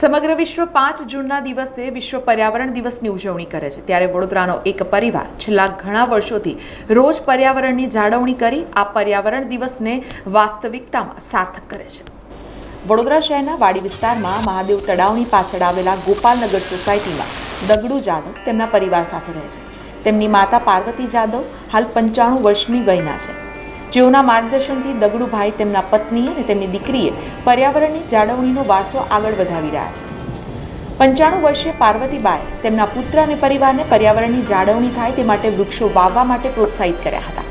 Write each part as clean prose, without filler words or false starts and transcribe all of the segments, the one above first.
સમગ્ર વિશ્વ 5 જૂનના દિવસે વિશ્વ પર્યાવરણ દિવસની ઉજવણી કરે છે। ત્યારે વડોદરાનો એક પરિવાર છેલ્લા ઘણા વર્ષોથી રોજ પર્યાવરણની જાળવણી કરી આ પર્યાવરણ દિવસને વાસ્તવિકતામાં સાર્થક કરે છે। વડોદરા શહેરના વાડી વિસ્તારમાં મહાદેવ તળાવની પાછળ આવેલા ગોપાલનગર સોસાયટીમાં દગડુ જાદવ તેમના પરિવાર સાથે રહે છે। તેમની માતા પાર્વતી જાદવ હાલ 95 વર્ષની વયના છે, જેઓના માર્ગદર્શનથી દગડુભાઈ તેમના પત્ની અને તેમની દીકરીએ પર્યાવરણની જાળવણીનો વારસો આગળ વધાવી રહ્યા છે। 95 વર્ષીય પાર્વતીબાએ તેમના પુત્ર અને પરિવારને પર્યાવરણની જાળવણી થાય તે માટે વૃક્ષો વાવવા માટે પ્રોત્સાહિત કર્યા હતા,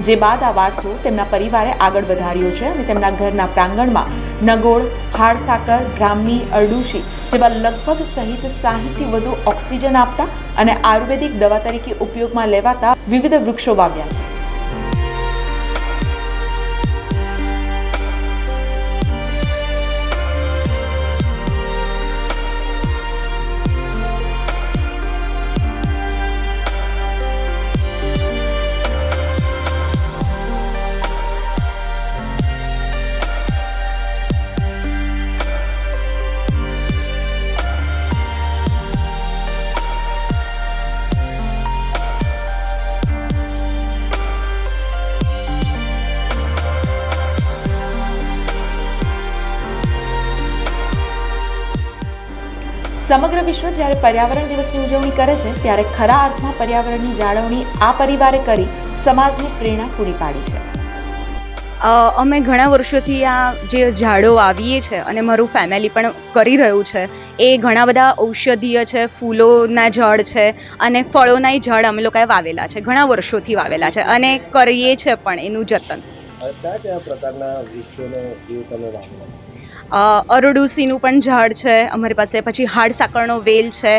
જે બાદ આ વારસો તેમના પરિવારે આગળ વધાર્યો છે અને તેમના ઘરના પ્રાંગણમાં નગોડ, હાડસાકર, બ્રાહ્મી, અરડુશી જેવા લગભગ સહિત 60થી વધુ ઓક્સિજન આપતા અને આયુર્વેદિક દવા તરીકે ઉપયોગમાં લેવાતા વિવિધ વૃક્ષો વાવ્યા છે। સમગ્ર વિશ્વ જ્યારે પર્યાવરણ દિવસની ઉજવણી કરે છે, ત્યારે ખરા અર્થમાં પર્યાવરણની જાળવણી આ પરિવારે કરી સમાજને પ્રેરણા પૂરી પાડી છે। અમે ઘણા વર્ષોથી આ જે ઝાડો વાવીએ છે અને મારું ફેમિલી પણ કરી રહ્યું છે, એ ઘણા બધા ઔષધીય છે, ફૂલોના ઝાડ છે અને ફળોના ઝાડ અમે લોકોએ વાવેલા છે, ઘણા વર્ષોથી વાવેલા છે અને કરીએ છીએ પણ એનું જતન। કયા પ્રકારના વૃક્ષોને જે તમે વાવેલા? અરડુસીનું પણ ઝાડ છે અમારી પાસે, પછી હાડસાકરનો વેલ છે,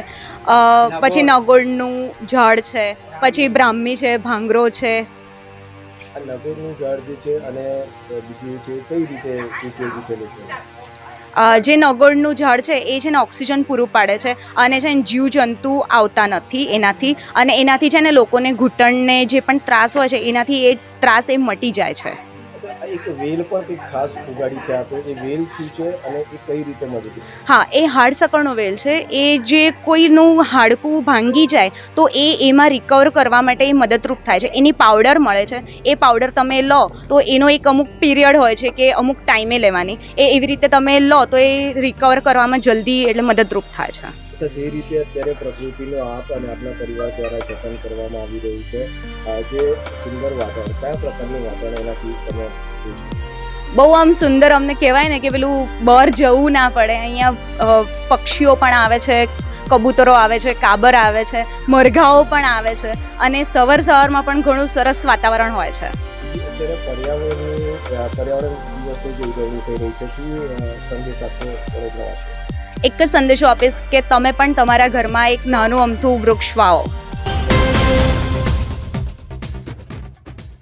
પછી નગોડનું ઝાડ છે, પછી બ્રાહ્મી છે, ભાંગરો છે। આ નગોડનું ઝાડ જે છે અને બીજું છે કઈ રીતે ઉપયોગી છે લોકો? જે નગોડનું ઝાડ છે એ છે ને ઓક્સિજન પૂરું પાડે છે અને છે ને જીવજંતુ આવતા નથી એનાથી, અને એનાથી છે ને લોકોને ઘૂંટણને જે પણ ત્રાસ હોય છે એનાથી એ ત્રાસ એ મટી જાય છે। એક વેલ પણ કંઈક ખાસ ઉગાડી છે આપે, એ વેલ શું છે અને એ કઈ રીતે મદદ? હા, એ હાડસાકરનો વેલ છે। એ જે કોઈનું હાડકું ભાંગી જાય તો એમાં રિકવર કરવા માટે એ મદદરૂપ થાય છે। એની પાવડર મળે છે, એ પાવડર તમે લો તો એનો એક અમુક પીરિયડ હોય છે કે અમુક ટાઈમે લેવાની, એવી રીતે તમે લો તો એ રિકવર કરવામાં જલ્દી એટલે મદદરૂપ થાય છે। તો જે રીતે અત્યારે પ્રકૃતિનો આપ અને આપણા પરિવાર દ્વારા જતન કરવામાં આવી રહ્યું છે, જે સુંદર વાતાવરણ, કયા પ્રકારનું વાતાવરણ એનાથી તમે? બહુ આમ સુંદર, અમને કહેવાય ને કે પેલું બહાર જવું ના પડે। અહીંયા પક્ષીઓ પણ આવે છે, કબૂતરો આવે છે, કાબર આવે છે, મરઘાઓ પણ આવે છે અને સવારમાં પણ ઘણું સરસ વાતાવરણ હોય છે। અત્યારે પર્યાવરણ દિવસની જે ઉજવણી થઈ રહી છે, શું સંદેશ આપશો વડોદરાવાસીઓને? એક જ સંદેશો આપીશ કે તમે પણ તમારા ઘરમાં એક નાનું અમથું વૃક્ષ વાવો।